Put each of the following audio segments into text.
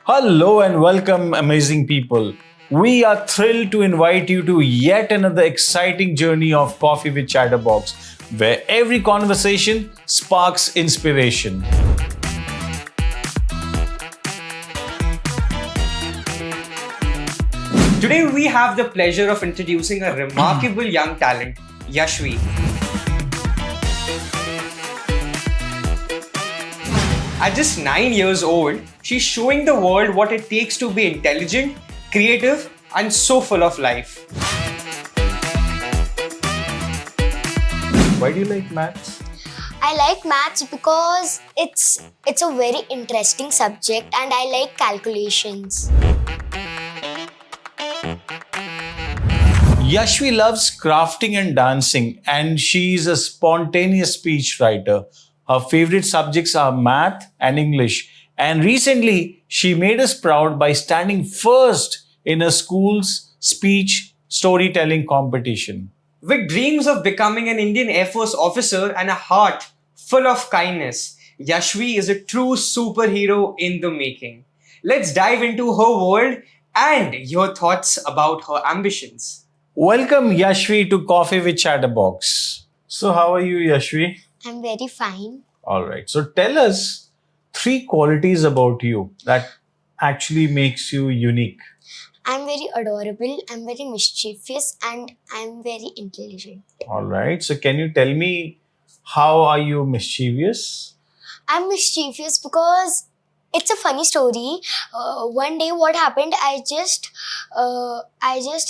Hello and welcome, amazing people. We are thrilled to invite you to yet another exciting journey of Coffee with Chatterbox, where every conversation sparks inspiration. Today, we have the pleasure of introducing a remarkable young talent, Yashvi. At just 9 years old, she's showing the world what it takes to be intelligent, creative, and so full of life. Why do you like maths? I like maths because it's a very interesting subject and I like calculations. Yashvi loves crafting and dancing, and she's a spontaneous speech writer. Her favorite subjects are math and English. And recently, she made us proud by standing first in a school's speech storytelling competition. With dreams of becoming an Indian Air Force officer and a heart full of kindness, Yashvi is a true superhero in the making. Let's dive into her world and your thoughts about her ambitions. Welcome, Yashvi, to Coffee with Chatterbox. So, how are you, Yashvi? I'm very fine. All right. So, tell us three qualities about you that actually makes you unique. I'm very adorable, I'm very mischievous, and I'm very intelligent. All right. So, can you tell me how are you mischievous? I'm mischievous because it's a funny story. One day, what happened? I just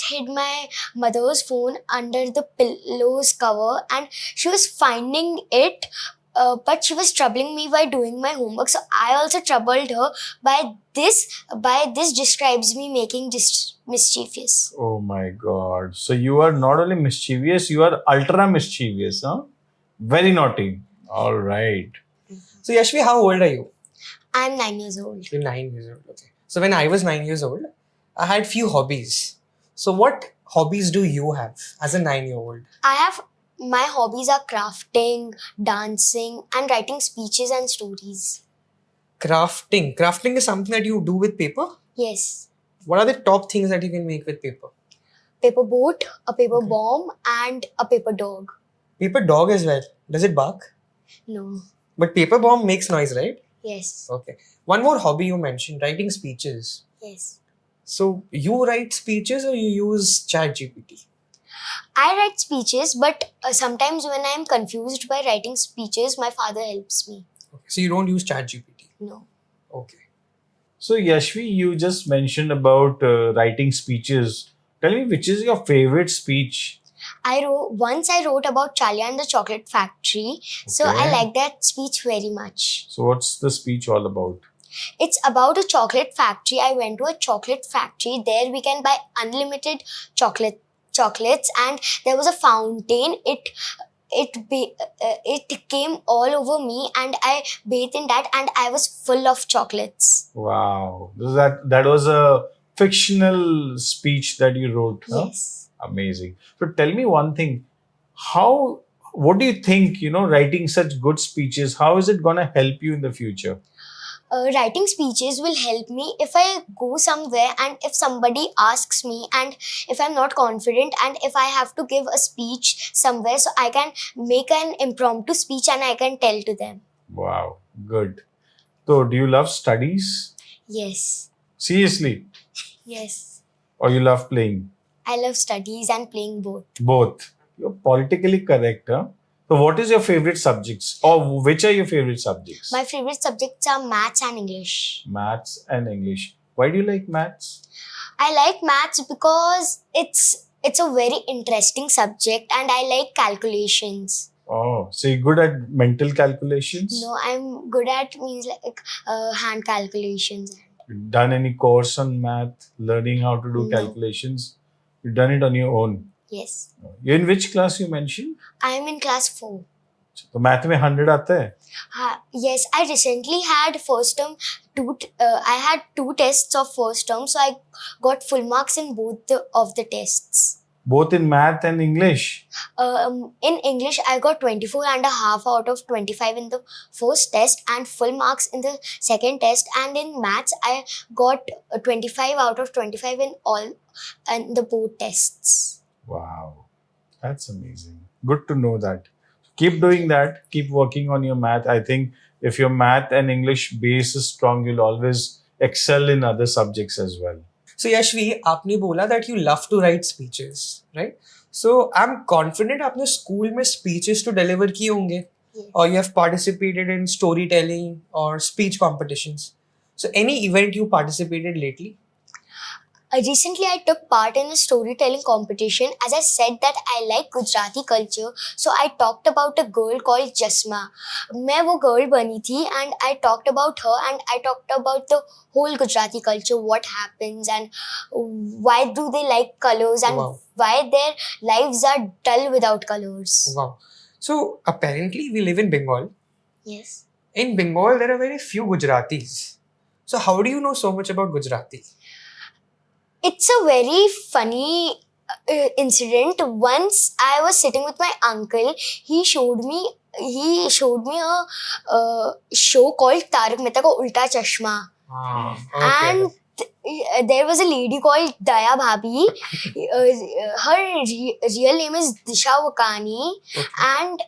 hid my mother's phone under the pillow's cover, and she was finding it. But she was troubling me by doing my homework, so I also troubled her by this. By this describes me making mischievous. Oh my God. So, you are not only mischievous, you are ultra mischievous, huh? Very naughty. All right. So, Yashvi, how old are you? I'm 9 years old. You're 9 years old. Okay. So, when I was 9 years old, I had few hobbies. So, what hobbies do you have as a 9-year-old? My hobbies are crafting, dancing, and writing speeches and stories. Crafting. Crafting is something that you do with paper. Yes. What are the top things that you can make with paper? Paper boat, a paper bomb, and a paper dog. Paper dog as well. Does it bark? No. But paper bomb makes noise, right? Yes. Okay. One more hobby you mentioned, writing speeches. Yes. So you write speeches or you use ChatGPT? I write speeches, but sometimes when I'm confused by writing speeches, my father helps me. Okay. So you don't use ChatGPT? No. Okay. So, Yashvi, you just mentioned about writing speeches. Tell me, which is your favorite speech? I wrote about Charlie and the Chocolate Factory, so I Okay. like that speech very much. So, what's the speech all about? It's about a chocolate factory. I went to a chocolate factory. There we can buy unlimited chocolates, and there was a fountain. It came all over me, and I bathed in that, and I was full of chocolates. Wow. That was a fictional speech that you wrote, huh? Yes. Amazing. So, tell me one thing. What do you think, writing such good speeches, how is it going to help you in the future? Writing speeches will help me if I go somewhere and if somebody asks me and if I'm not confident and if I have to give a speech somewhere, so I can make an impromptu speech and I can tell to them. Wow. Good. So, do you love studies? Yes. Seriously? Yes. Or you love playing? I love studies and playing both. Both. You're politically correct, huh? So, what is your favorite subjects? Or which are your favorite subjects? My favorite subjects are maths and English. Maths and English. Why do you like maths? I like maths because it's a very interesting subject and I like calculations. Oh, so you're good at mental calculations? No, I'm good at hand calculations. You've done any course on math, learning how to do No. calculations? You've done it on your own. Yes. You're in which class you mentioned? I'm in class 4. तो math में 100 आता है? Yes, I recently had first term I had 2 tests of first term, so I got full marks in both of the tests. both in math and English. In English, I got 24 and a half out of 25 in the first test and full marks in the second test. And in maths, I got 25 out of 25 in all and the both tests. Wow, that's amazing. Good to know that. Keep doing that. Keep working on your math. I think if your math and English base is strong, you'll always excel in other subjects as well. So Yashvi, आपने बोला that you love to write speeches, right? So I'm confident आपने school में speeches to deliver किए होंगे, Yes. or you have participated in storytelling or speech competitions. So any event you participated lately? Recently, I took part in a storytelling competition. As I said that I like Gujarati culture, so I talked about a girl called Jasma. मैं वो girl बनी थी and I talked about her and I talked about the whole Gujarati culture, what happens and why do they like colors and Wow. why their lives are dull without colors. Wow. So apparently we live in Bengal. Yes. In Bengal, there are very few Gujaratis. So how do you know so much about Gujarati? It's a very funny incident. Once I was sitting with my uncle. He showed me a show called Tarak Mehta Ka Ulta Chashma. And there was a lady called Daya Bhabhi. Her real name is Disha Wakani. Okay. And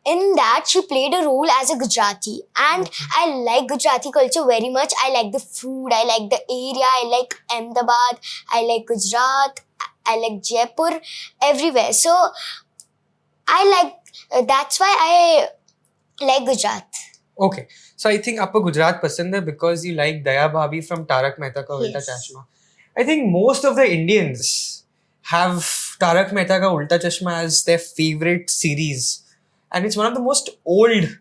in that, she played a role as a Gujarati. And I like Gujarati culture very much. I like the food, I like the area, I like Ahmedabad, I like Gujarat, I like Jaipur, everywhere. So, that's why I like Gujarat. Okay. So I think आपको गुजरात पसंद है because you like Daya Bhabhi from Tarak Mehta Ka Ulta Yes. Chashma. I think most of the Indians have Tarak Mehta Ka Ulta Chashma as their favorite series. And it's one of the most old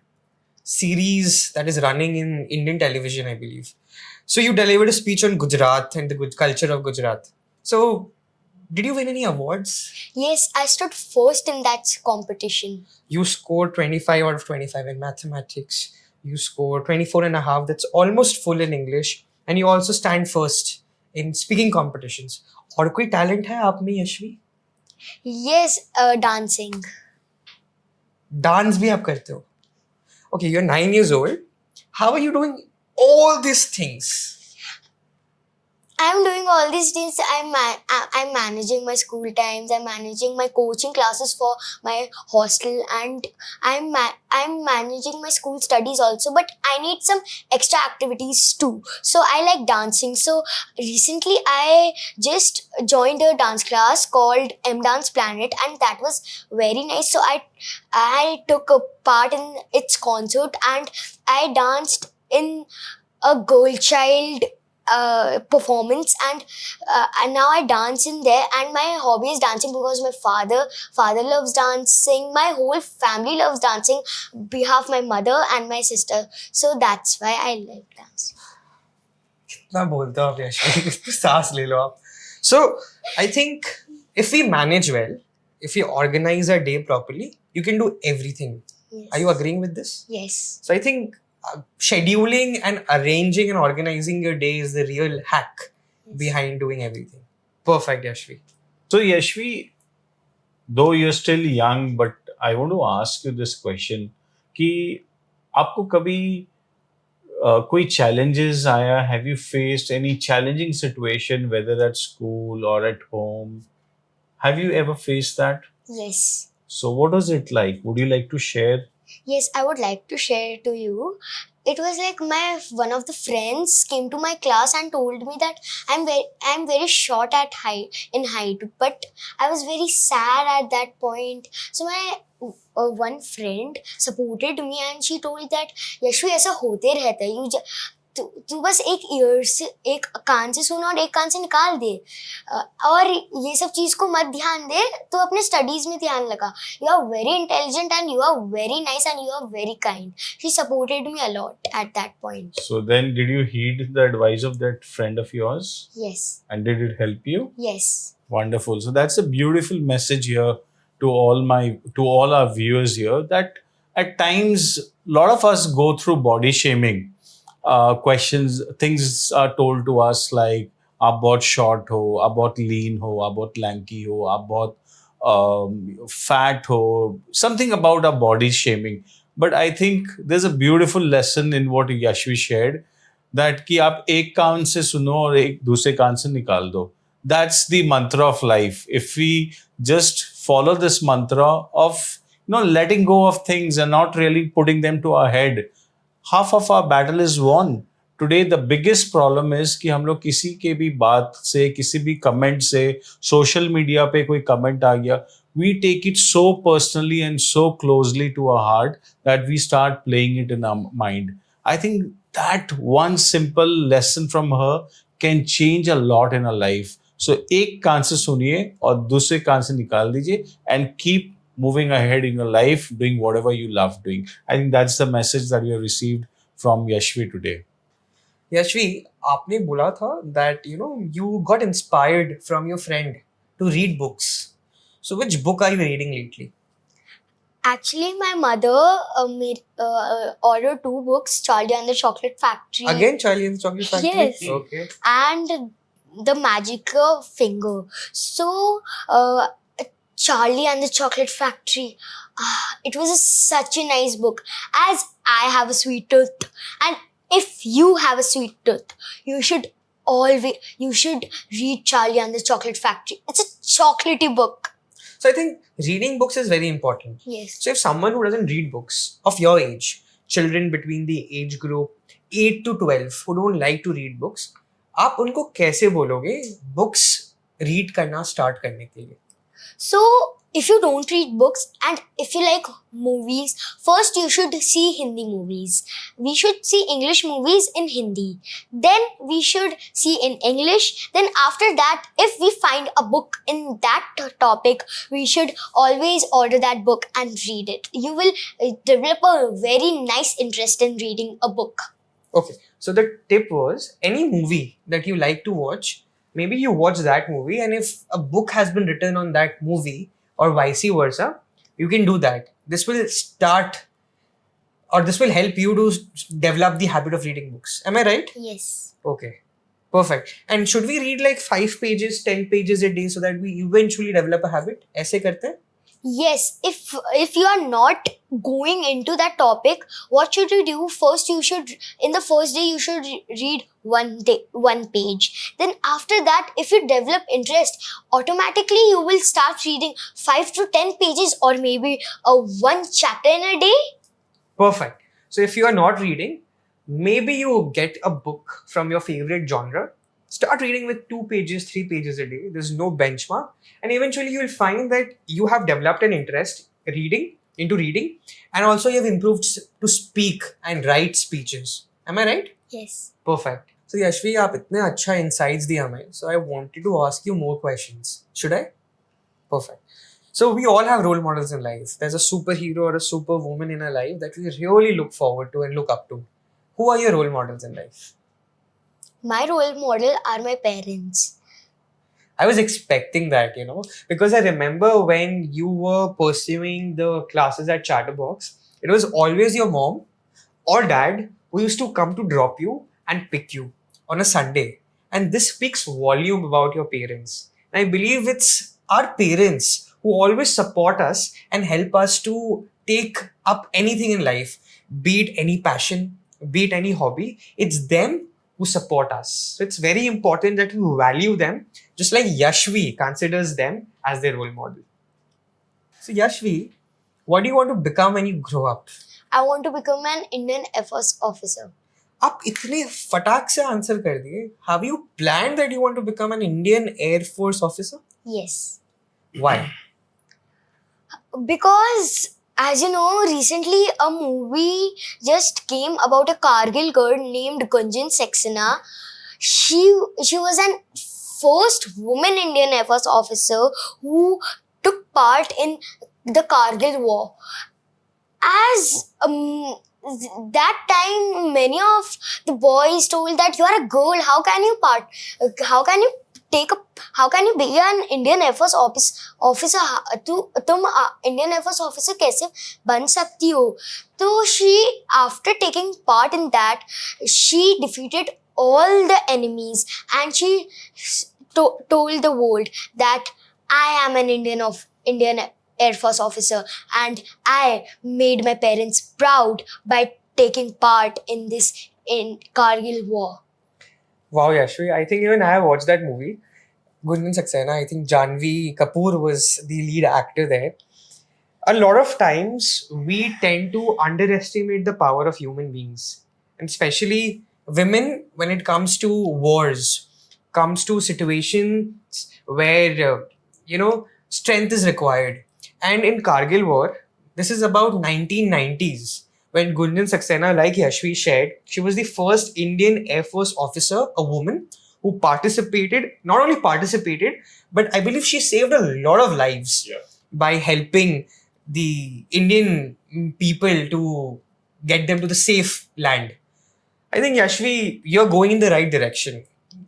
series that is running in Indian television, I believe. So you delivered a speech on Gujarat and the culture of Gujarat. So did you win any awards? Yes, I stood first in that competition. You scored 25 out of 25 in mathematics. You scored 24 and a half. That's almost full in English. And you also stand first in speaking competitions. और कोई talent है आप में Yashvi? Yes, dancing. Dance भी आप करते हो? Okay, you're 9 years old. How are you doing all these things? I'm doing all these things. I'm managing my school times. I'm managing my coaching classes for my hostel, and I'm managing my school studies also. But I need some extra activities too. So I like dancing. So recently I just joined a dance class called M Dance Planet, and that was very nice. So I took a part in its concert, and I danced in a girl child performance, and now I dance in there, and my hobby is dancing because my father loves dancing, my whole family loves dancing, behalf my mother and my sister. So that's why I like dancing. कितना बोलते हो आप यशवी? सांस ले लो आप. So I think if we manage well, if we organize our day properly, you can do everything. Yes. Are you agreeing with this? Yes. So I think scheduling and arranging and organizing your day is the real hack behind doing everything. Perfect, Yashvi. So, Yashvi, though you're still young, but I want to ask you this question कि आपको कभी कोई challenges आया? Have you faced any challenging situation, whether at school or at home? Have you ever faced that? Yes. So, what was it like? Would you like to share? Yes, I would like to share to you. It was like one of the friends came to my class and told me that I'm very short at height, but I was very sad at that point. So my one friend supported me and she told that Yashvi ऐसा होते रहता है, तू बस एक year से एक कान से सुन और एक कान से निकाल दे, और ये सब चीज को मत ध्यान दे, तो अपने स्टडीज में ध्यान लगा. You are very intelligent and you are very nice and you are very kind. She supported me a lot at that point. So then, did you heed the advice of that friend of yours? Yes. And did it help you? Yes. Wonderful. So that's a beautiful message here to all our viewers here, that at times a lot of us go through body shaming. Questions, things are told to us like आप बहुत short हो, आप बहुत lean हो, आप बहुत lanky हो, आप बहुत fat ho, something about our body shaming. But I think there's a beautiful lesson in what Yashvi shared, that कि आप एक कान से सुनो और एक दूसरे कान से निकाल दो. That's the mantra of life. If we just follow this mantra of letting go of things and not really putting them to our head, half of our battle is won. Today the biggest problem is कि हम लोग किसी के भी बात से, किसी भी कमेंट से, सोशल मीडिया पे कोई कमेंट आ गया, we take it so personally and so closely to our heart that we start playing it in our mind. I think that one simple lesson from her can change a lot in our life. So एक कान से सुनिए और दूसरे कान से निकाल दीजिए and keep moving ahead in your life, doing whatever you love doing. I think that's the message that we have received from Yashvi today. Yashvi, आपने बोला था that you got inspired from your friend to read books. So which book are you reading lately? Actually, my mother ordered 2 books, Charlie and the Chocolate Factory. Again, Charlie and the Chocolate Factory? Yes. Okay. And The Magic Finger. So, Charlie and the Chocolate Factory. It was such a nice book. As I have a sweet tooth, and if you have a sweet tooth, you should read Charlie and the Chocolate Factory. It's a chocolatey book. So I think reading books is very important. Yes. So if someone who doesn't read books of your age, children between the age group 8 to 12 who don't like to read books, आप उनको कैसे बोलोगे books read करना start करने के लिए? So, if you don't read books and if you like movies, first you should see Hindi movies. We should see English movies in Hindi. Then we should see in English. Then after that, if we find a book in that topic, we should always order that book and read it. You will develop a very nice interest in reading a book. Okay, so the tip was any movie that you like to watch, maybe you watch that movie, and if a book has been written on that movie or vice versa, you can do that. This will help you to develop the habit of reading books. Am I right? Yes. Okay, perfect. And should we read like 5 pages, 10 pages a day so that we eventually develop a habit? ऐसे करते हैं? Yes, if you are not going into that topic, what should you do? First, in the first day, you should read one page. Then after that, if you develop interest, automatically you will start reading 5 to 10 pages or maybe one chapter in a day. Perfect. So if you are not reading, maybe you get a book from your favorite genre. Start reading with 2 pages, 3 pages a day. There's no benchmark. And eventually you will find that you have developed an interest into reading, and also you have improved to speak and write speeches. Am I right? Yes. Perfect. So Yashvi, आप इतने अच्छा insights दिए हमें. So I wanted to ask you more questions. Should I? Perfect. So we all have role models in life. There's a superhero or a superwoman in our life that we really look forward to and look up to. Who are your role models in life? My role model are my parents. I was expecting that, because I remember when you were pursuing the classes at Chatterbox, it was always your mom or dad who used to come to drop you and pick you on a Sunday. And this speaks volume about your parents. And I believe it's our parents who always support us and help us to take up anything in life, be it any passion, be it any hobby. It's them who support us. So it's very important that we value them, just like Yashvi considers them as their role model. So Yashvi, what do you want to become when you grow up? I want to become an Indian Air Force officer. आप इतने फटाक से answer कर दिए. Have you planned that you want to become an Indian Air Force officer? Yes. Why? Because, as you know, recently a movie just came about a Kargil girl named Gunjan Saxena. She was an first woman Indian Air Force officer who took part in the Kargil war. As that time, many of the boys told that you are a girl. How can you be an Indian Air Force officer? तुम Indian Air Force officer कैसे बन सकती हो? So she, after taking part in that, she defeated all the enemies and she told the world that I am an Indian Indian Air Force officer, and I made my parents proud by taking part in this in Kargil war. Wow, Yashvi, I think even I watched that movie. Gunjan Saxena, I think Janvi Kapoor was the lead actor there. A lot of times we tend to underestimate the power of human beings, and especially women when it comes to wars, comes to situations where strength is required. And in Kargil war, this is about 1990s when Gunjan Saxena, like Yashvi shared, she was the first Indian Air Force officer, a woman who participated, not only participated, but I believe she saved a lot of lives by helping the Indian people to get them to the safe land. I think, Yashvi, you're going in the right direction.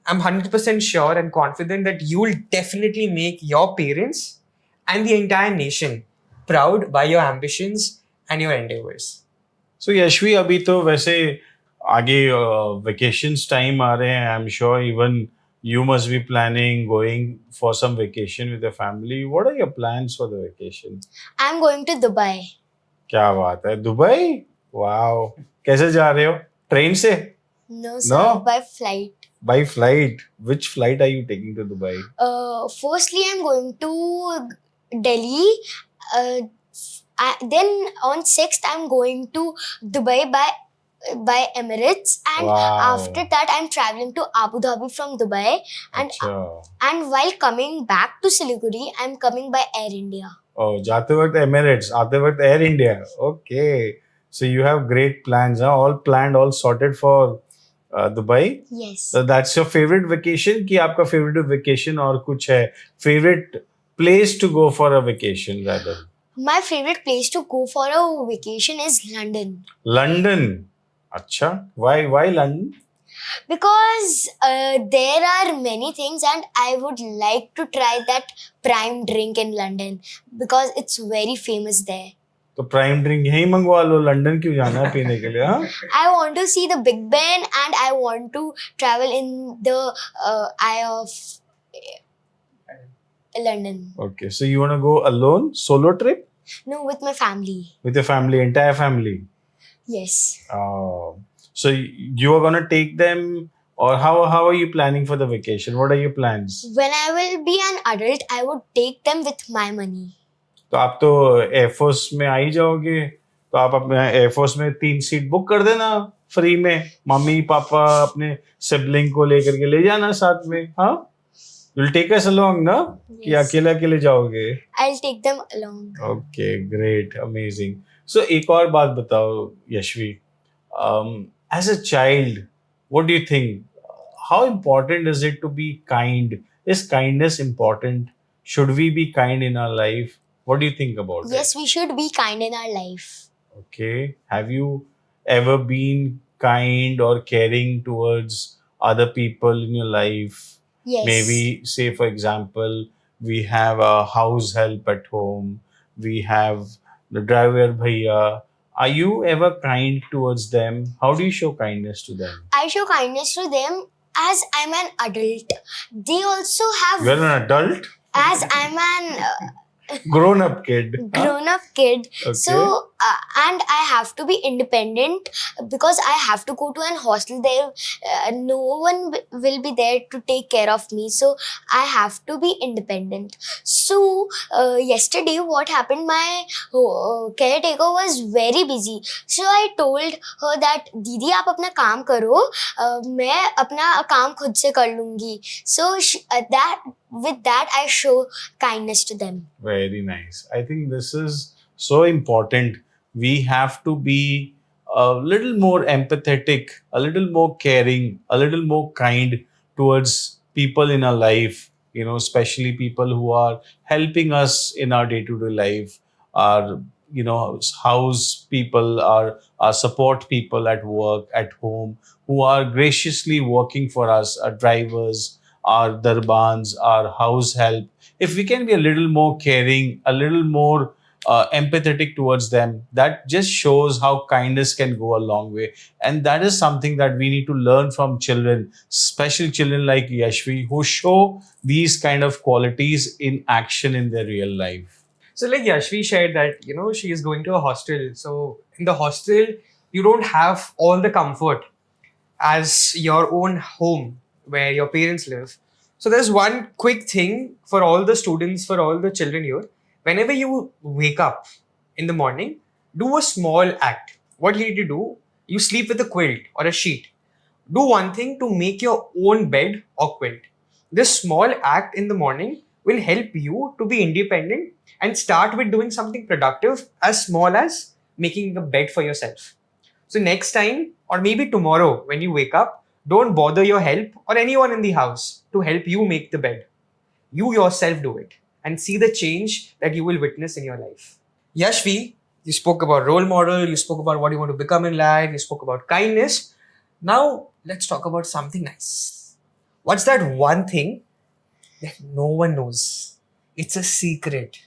I'm 100% sure and confident that you will definitely make your parents and the entire nation proud by your ambitions and your endeavors. So Yashvi अभी तो वैसे आगे vacations time आ रहे हैं. I'm sure even you must be planning going for some vacation with the family. What are your plans for the vacation? I'm going to Dubai. क्या बात है, Dubai? Wow. कैसे जा रहे हो? ट्रेन से? No, sir, No? by flight. By flight? Which flight are you taking to Dubai? Firstly, I'm going to Delhi. Then on 6th, I'm going to Dubai by Emirates, and Wow. after that, I'm traveling to Abu Dhabi from Dubai. And अच्छा. and while coming back to Siliguri, I'm coming by Air India. Oh, जाते वक्त Emirates, आते वक्त Air India. Okay. So you have great plans, huh? All planned, all sorted for Dubai. Yes. So that's your favorite vacation? कि आपका favorite vacation और कुछ है? Favorite place to go for a vacation rather? My favorite place to go for a vacation is London. London. अच्छा. Why London? Because there are many things, and I would like to try that prime drink in London because it's very famous there. तो prime drink यहीं मंगवा लो. London क्यों जाना है पीने के लिए? हाँ? I want to see the Big Ben, and I want to travel in the Eye of London. Okay. So you want to go alone, solo trip, No, with my family. with your family, entire family? Yes. So you are gonna take them, or how are you planning for the vacation? What are your plans? When I will be an adult, I would take them with my money. तो आप तो air force में आ ही जाओगे, तो आप अपने air force में 3 seat book कर देना फ्री में. मम्मी पापा अपने सिबलिंग को लेकर के ले जाना साथ में. हाँ, you'll take us along ना, कि Yes. अकेले जाओगे? I'll take them along. Okay, great, amazing. So एक और बात बताओ Yashvi. As a child, what do you think? How important is it to be kind? Is kindness important? Should we be kind in our life? What do you think about it? Yes, we should be kind in our life. Okay. Have you ever been kind or caring towards other people in your life? Yes. Maybe, say, for example, we have a house help at home. We have the driver bhaiya. Are you ever kind towards them? How do you show kindness to them? I show kindness to them as I'm an adult. They also have, You're an adult, as I'm an grown-up kid. Huh? grown-up kid. Okay. So, and I have to be independent because I have to go to an hostel. There, no one will be there to take care of me. So, I have to be independent. So, yesterday, what happened? My caretaker was very busy. So, I told her that, Didi, आप अपना काम करो. मैं अपना काम खुद से कर लूँगी. So, with that, I show kindness to them. Very nice. I think this is so important. We have to be a little more empathetic, a little more caring, a little more kind towards people in our life, especially people who are helping us in our day-to-day life, our, house people, our support people at work, at home, who are graciously working for us, our drivers, our darbans, our house help. If we can be a little more caring, a little more empathetic towards them, that just shows how kindness can go a long way. And that is something that we need to learn from children, special children like Yashvi, who show these kind of qualities in action in their real life. So like Yashvi shared that, she is going to a hostel. So in the hostel, you don't have all the comfort as your own home where your parents live. So there's one quick thing for all the students, for all the children here. Whenever you wake up in the morning, do a small act. What you need to do, you sleep with a quilt or a sheet. Do one thing to make your own bed or quilt. This small act in the morning will help you to be independent and start with doing something productive as small as making a bed for yourself. So next time or maybe tomorrow when you wake up, don't bother your help or anyone in the house to help you make the bed. You yourself do it and see the change that you will witness in your life. Yashvi, you spoke about role model, you spoke about what you want to become in life, you spoke about kindness. Now let's talk about something nice. What's that one thing that no one knows? It's a secret.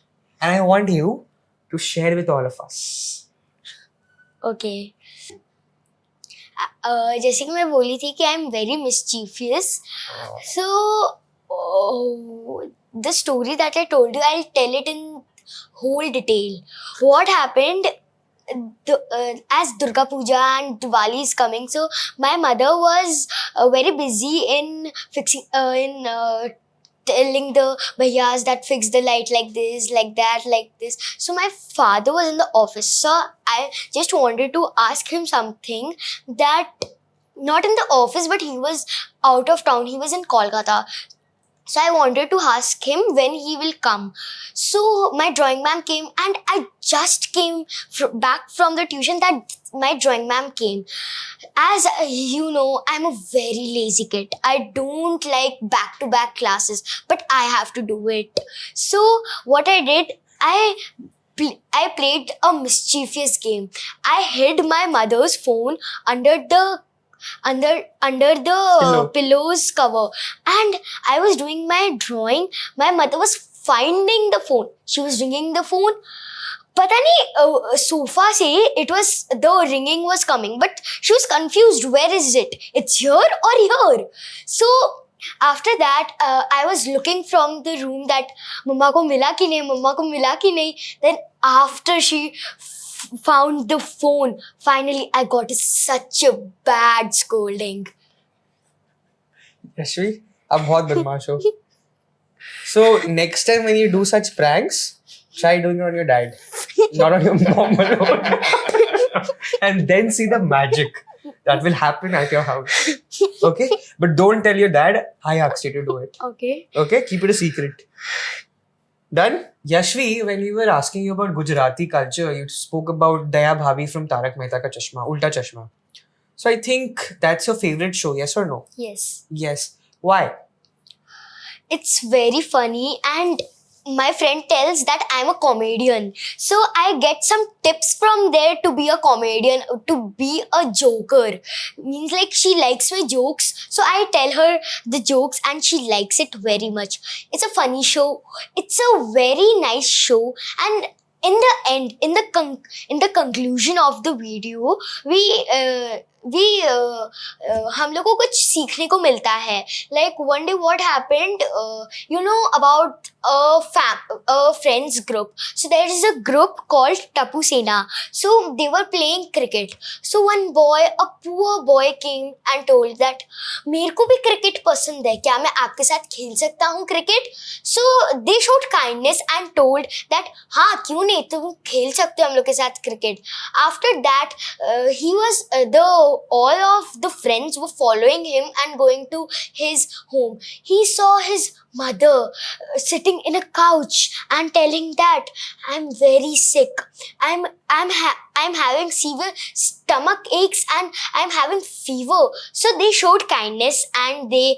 And I want you to share with all of us. Okay. जैसे कि मैं बोली थी कि I am very mischievous so the story that I told you, I'll tell it in whole detail. What happened as Durga Puja and Diwali is coming, so my mother was very busy in fixing telling the bhaiyas that fix the light like this, like that, like this. So my father was in the office. So I just wanted to ask him something that not in the office, but he was out of town. He was in Kolkata. So I wanted to ask him when he will come. So my drawing ma'am came and I just came back from the tuition that my drawing ma'am came. As you know, I'm a very lazy kid. I don't like back-to-back classes, but I have to do it. So what I did, I played a mischievous game. I hid my mother's phone under the pillow's cover, and I was doing my drawing. My mother was finding the phone. She was ringing the phone. पता नहीं sofa से it was the ringing was coming, but she was confused. Where is it? It's here or here? So after that, I was looking from the room that मम्मा को मिला कि नहीं, मम्मा को मिला कि नहीं. Then after she found the phone, finally I got such a bad scolding. Yashvi, आप बहुत बदमाश हो. So next time when you do such pranks, try doing it on your dad, not on your mom alone. And then see the magic that will happen at your house. Okay? But don't tell your dad, I asked you to do it. Okay. Okay? Keep it a secret. Done? Yashvi, when we were asking you about Gujarati culture, you spoke about Daya Bhabhi from Tarak Mehta Ka Chashma, Ulta Chashma. So I think that's your favorite show, yes or no? Yes. Yes. Why? It's very funny, and my friend tells that I'm a comedian. So I get some tips from there to be a comedian, to be a joker. Means like she likes my jokes. So I tell her the jokes and she likes it very much. It's a funny show. It's a very nice show. And in the end, in the conclusion of the video, हम लोगों को कुछ सीखने को मिलता है. Like one day what happened, you know about a friends group. So there is a group called Tapu Sena. So they were playing cricket. So one boy, a poor boy, came and told that मेरे को भी cricket पसंद है, क्या मैं आपके साथ खेल सकता हूँ cricket? So they showed kindness and told that हाँ क्यों नहीं, तुम खेल सकते हो हम लोग के साथ cricket. After that, he was all of the friends were following him and going to his home. He saw his mother sitting in a couch and telling that I'm very sick. I'm having severe stomach aches and I'm having fever. So they showed kindness and they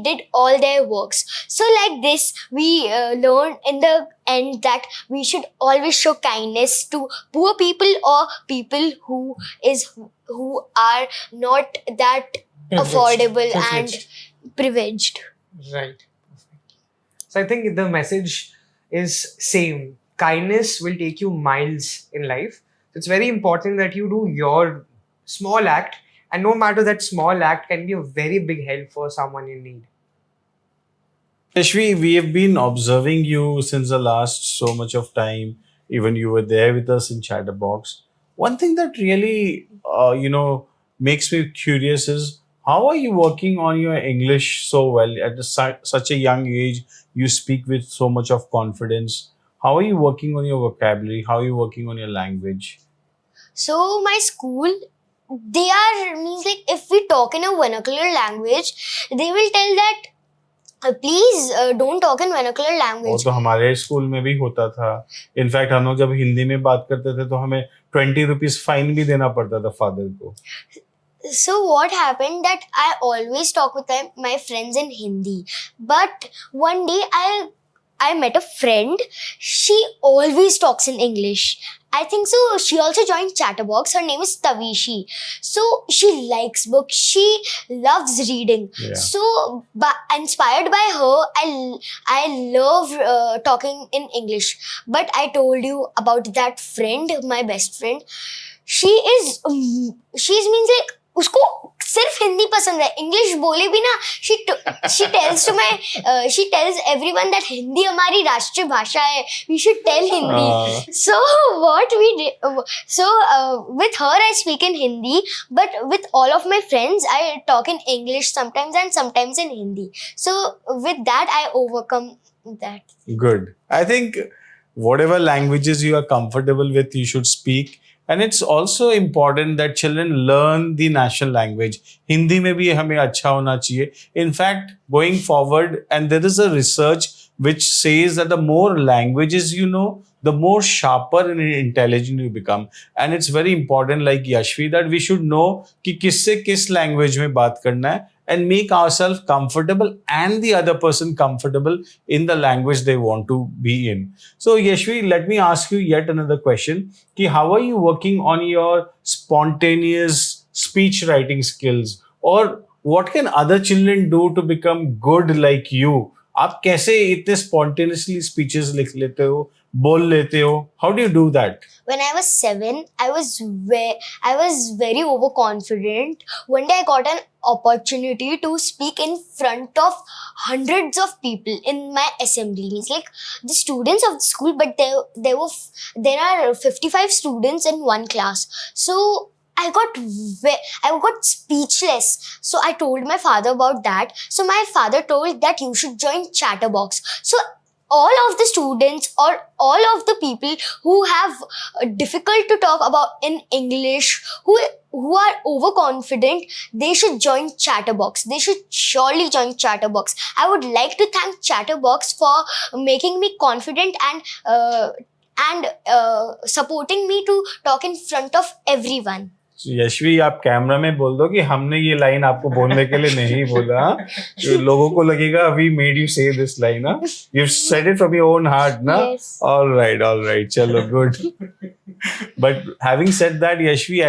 did all their works. So like this, we learned in the end that we should always show kindness to poor people or people who are not that affordable and privileged. Right. So I think the message is same. Kindness will take you miles in life. It's very important that you do your small act, and no matter that small act can be a very big help for someone in need. Yashvi, we have been observing you since the last so much of time. Even you were there with us in Chatterbox. One thing that really, makes me curious is how are you working on your English so well at such a young age? You speak with so much of confidence. How are you working on your vocabulary? How are you working on your language? So my school, they are means like if we talk in a vernacular language, they will tell that please don't talk in vernacular वो language. तो हमारे school में भी होता था. In fact हम लोग जब हिंदी में बात करते थे तो हमें 20 रुपीज फाइन भी देना पड़ता था फादर को. So what happened that I always talk with my friends in Hindi, but one day I met a friend. She always talks in English. I think so. She also joined Chatterbox. Her name is Tavishi. So she likes books. She loves reading. Yeah. So, inspired by her, I love talking in English. But I told you about that friend, my best friend. She's means like उसको सिर्फ हिंदी पसंद है. English बोले भी ना, she tells everyone that Hindi हमारी राष्ट्रीय भाषा है. We should tell Hindi. So what we did, with her I speak in Hindi, but with all of my friends I talk in English sometimes and sometimes in Hindi. So with that I overcome that. Good. I think whatever languages you are comfortable with, you should speak. And it's also important that children learn the national language. Hindi में भी हमें अच्छा होना चाहिए. In fact, going forward, and there is a research which says that the more languages you know, the more sharper and intelligent you become. And it's very important, like Yashvi, that we should know कि किससे किस language में बात करना है, and make ourselves comfortable and the other person comfortable in the language they want to be in. So Yashvi, let me ask you yet another question. Ki how are you working on your spontaneous speech writing skills? Or what can other children do to become good like you? आप कैसे इतने spontaneously speeches लिख लेते हो, बोल लेते हो? How do you do that? When I was 7, I was very overconfident. One day I got an opportunity to speak in front of hundreds of people in my assembly. It's like the students of the school, but there are 55 students in one class. So I got speechless. So I told my father about that. So my father told that you should join Chatterbox. So all of the students or all of the people who have difficult to talk about in English, who are overconfident, they should join Chatterbox. They should surely join Chatterbox. I would like to thank Chatterbox for making me confident and supporting me to talk in front of everyone. Yashvi, आप camera में बोल दो कि हमने ये line आपको बोलने के लिए नहीं बोला. तो लोगों को लगेगा वी मेड यू से this line. You said it from your own heart ना. ऑल राइट, चलो, good. But having said that, Yashvi,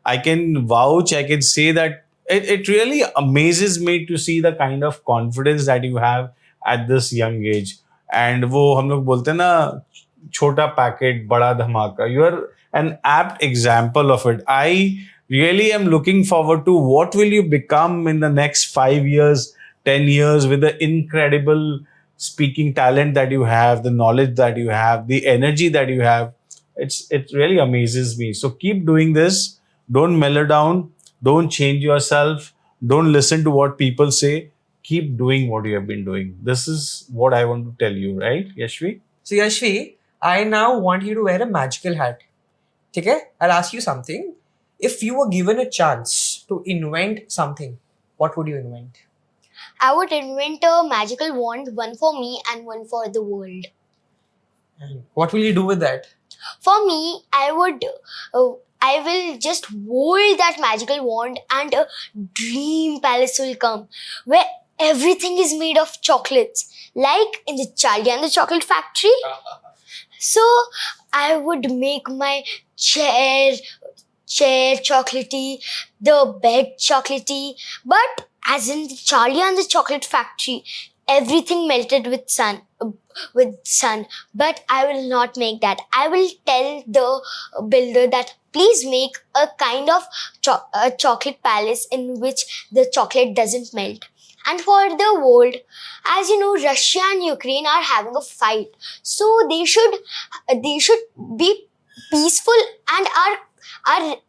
I can vouch, I can say that it really amazes me to see the kind of confidence that you have at this young age. And वो हम लोग बोलते हैं ना, छोटा packet बड़ा धमाका. You are an apt example of it. I really am looking forward to what will you become in the next 5 years, 10 years with the incredible speaking talent that you have, the knowledge that you have, the energy that you have. It really amazes me. So keep doing this. Don't mellow down. Don't change yourself. Don't listen to what people say. Keep doing what you have been doing. This is what I want to tell you, right, Yashvi? So Yashvi, I now want you to wear a magical hat. Okay? I'll ask you something. If you were given a chance to invent something, what would you invent? I would invent a magical wand, one for me and one for the world. And what will you do with that? For me, I will just hold that magical wand and a dream palace will come where everything is made of chocolates, like in the Charlie and the Chocolate Factory. So I would make my chair chocolatey, the bed chocolatey, but as in the Charlie and the Chocolate Factory, everything melted with sun. But I will not make that. I will tell the builder that please make a kind of a chocolate palace in which the chocolate doesn't melt. and for the world. As you know, Russia and Ukraine are having a fight, so they should be peaceful, and our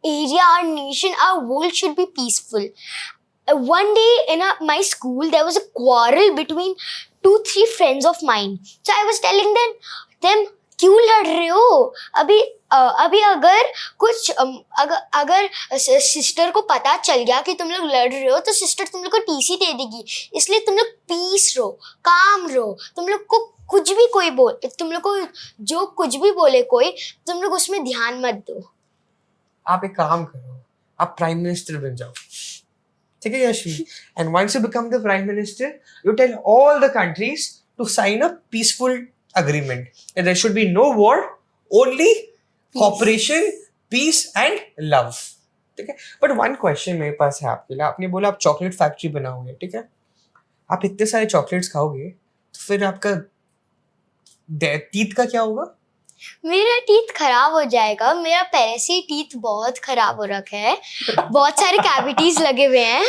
area, our nation, our world should be peaceful. One day in my school, there was a quarrel between 2-3 friends of mine. So I was telling them क्यों लड़ रहे हो? अभी अगर कुछ अगर sister को पता चल गया कि तुम लोग लड़ रहे हो, तो सिस्टर तुम लोग को टीसी दे देगी. इसलिए तुम लोग पीस रहो, काम रहो. तुम लोग को कुछ भी कोई बोल, तुम लोग को जो कुछ भी बोले कोई, तुम लोग उसमें ध्यान मत दो. आप एक काम करो, आप प्राइम मिनिस्टर बन जाओ, ठीक है Yashvi? And once you become the prime minister, you tell all the countries to sign a peaceful agreement. And there should be no war, only cooperation, peace and love. ठीक है? But one question मेरे पास है आपके लिए. आपने बोला आप chocolate factory बनाओगे, ठीक है? आप इतने सारे चॉकलेट्स खाओगे, तो फिर आपका टीथ का क्या होगा? मेरा टीथ खराब हो जाएगा. मेरा पहले से ही टीथ बहुत खराब हो रखा है. बहुत सारे कैविटीज लगे हुए हैं.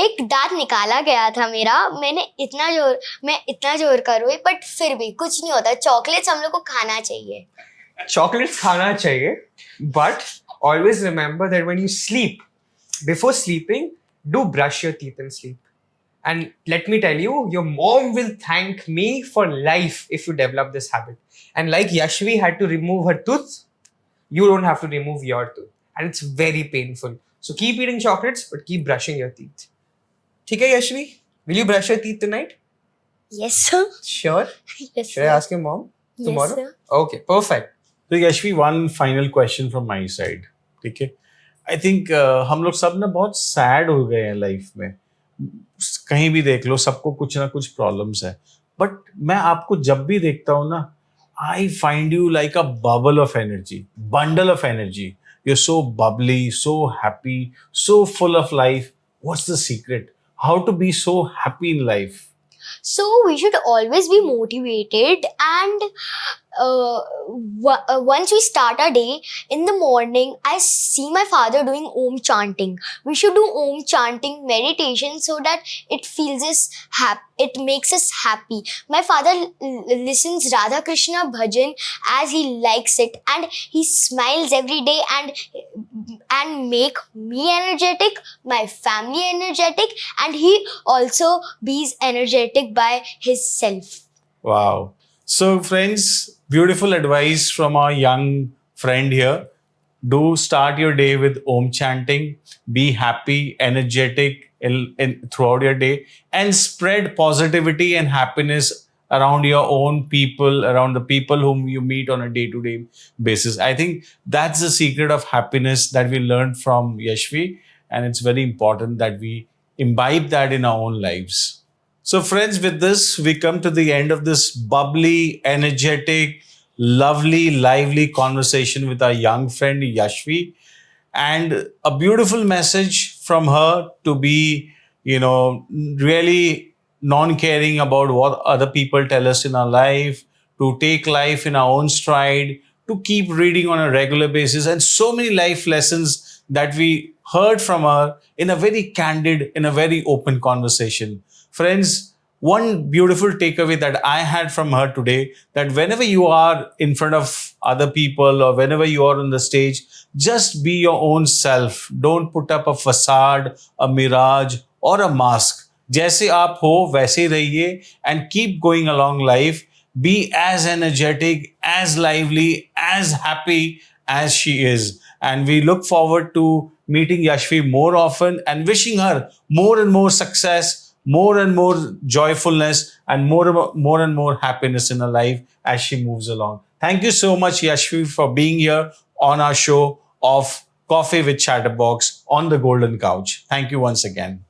एक दांत निकाला गया था मेरा. मैं इतना जोर करूँ, बट फिर भी कुछ नहीं होता. चॉकलेट्स हम लोग को खाना चाहिए. चॉकलेट्स खाना चाहिए, but always remember that when you sleep, before sleeping, do brush your teeth and sleep. And let me tell you, your mom will thank me for life if you develop this habit. And like Yashvi had to remove her tooth, you don't have to remove your tooth. And it's very painful. So keep eating chocolates, but keep brushing your teeth. ठीक है Yashvi? Will you brush your teeth tonight? Yes, sir. Sure? Yes, Should I ask your mom tomorrow? Yes, sir. Okay, perfect. So Yashvi, one final question from my side. ठीक है? I think हम लोग सब ना बहुत sad हो गए हैं लाइफ में. कहीं भी देख लो, सबको कुछ ना कुछ प्रॉब्लम्स है. बट मैं आपको जब भी देखता हूँ ना, I find you like a bubble of energy, bundle of energy. You're so bubbly, so happy, so full of life. What's the secret? How to be so happy in life? So we should always be motivated, and once we start our day in the morning, I see my father doing Om chanting. We should do Om chanting meditation so that it feels us happy. It makes us happy. My father listens Radha Krishna bhajan as he likes it, and he smiles every day and make me energetic, my family energetic, and he also bees energetic by his self. Wow. So friends, beautiful advice from our young friend here. Do start your day with Om chanting. Be happy, energetic throughout your day, and spread positivity and happiness around your own people, around the people whom you meet on a day-to-day basis. I think that's the secret of happiness that we learned from Yashvi, and it's very important that we imbibe that in our own lives. So friends, with this, we come to the end of this bubbly, energetic, lovely, lively conversation with our young friend Yashvi, and a beautiful message from her to be, really non-caring about what other people tell us in our life, to take life in our own stride, to keep reading on a regular basis, and so many life lessons that we heard from her in a very candid, in a very open conversation. Friends, one beautiful takeaway that I had from her today, that whenever you are in front of other people or whenever you are on the stage, just be your own self. Don't put up a facade, a mirage or a mask. जैसे आप हो वैसे रहिए, and keep going along life. Be as energetic, as lively, as happy as she is. And we look forward to meeting Yashvi more often and wishing her more and more success, more and more joyfulness, and more and more happiness in her life as she moves along. Thank you so much, Yashvi, for being here on our show of Coffee with Chatterbox on the Golden Couch. Thank you once again.